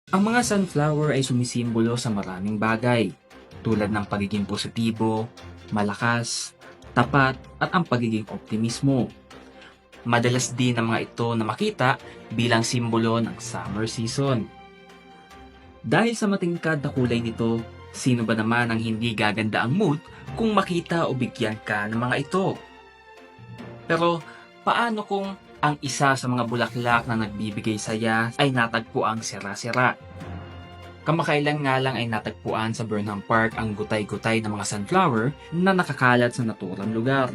Ang mga sunflower ay sumisimbolo sa maraming bagay, tulad ng pagiging positibo, malakas, tapat, at ang pagiging optimismo. Madalas din ang mga ito na makita bilang simbolo ng summer season. Dahil sa matingkad na kulay nito, sino ba naman ang hindi gaganda ang mood kung makita o bigyan ka ng mga ito? Pero paano kung ang isa sa mga bulaklak na nagbibigay saya ay natagpuang sira-sira? Kamakailan nga lang ay natagpuan sa Burnham Park ang gutay-gutay ng mga sunflower na nakakalat sa naturang lugar.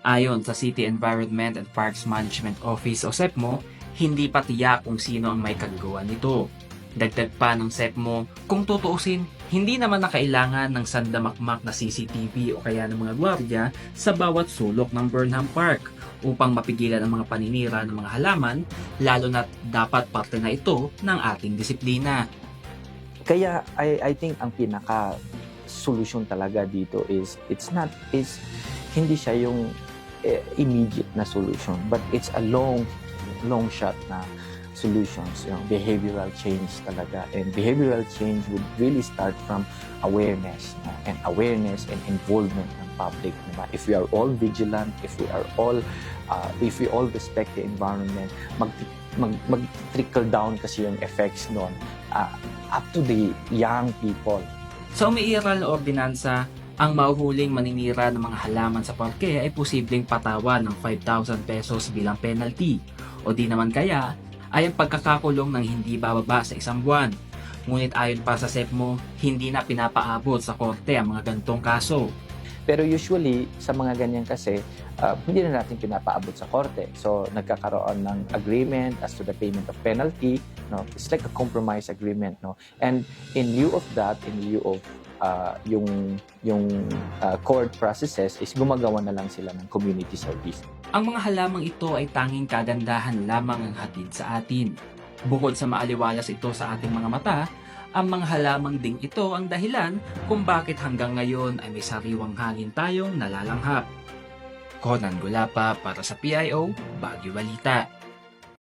Ayon sa City Environment and Parks Management Office o SEPMO, hindi pa tiyak kung sino ang may kagagawa nito. Dagdag pa ng SEPMO, kung tutuusin, hindi naman na kailangan ng sandamakmak na CCTV o kaya ng mga gwardiya sa bawat sulok ng Burnham Park upang mapigilan ang mga paninira ng mga halaman, lalo na dapat parte na ito ng ating disiplina. Kaya I think ang pinaka solution talaga dito is hindi siya yung immediate na solution, but it's a long shot na solutions, yung behavioral change talaga. And behavioral change would really start from awareness, no? And awareness and involvement ng public, diba? If we are all vigilant, if we all respect the environment, mag-trickle down kasi yung effects nun up to the young people. Sa umiiral na ordinansa, ang mahuhuling maninira ng mga halaman sa parke ay posibleng patawan ng 5,000 pesos bilang penalty o di naman kaya ay ang pagkakakulong ng hindi bababa sa 1 buwan. Ngunit ayon pa sa SEPMO, hindi na pinapaabot sa korte ang mga gantong kaso. Pero usually, sa mga ganyan kasi, hindi na natin pinapaabot sa korte. So, nagkakaroon ng agreement as to the payment of penalty. No? It's like a compromise agreement. No? And in lieu of that, in lieu of yung court processes, is gumagawa na lang sila ng community service. Ang mga halamang ito ay tanging kagandahan lamang ang hatid sa atin. Bukod sa maaliwalas ito sa ating mga mata, ang mga halamang ding ito ang dahilan kung bakit hanggang ngayon ay may sariwang hangin tayong nalalanghap. Conan Gulapa para sa PIO, Baguio Balita.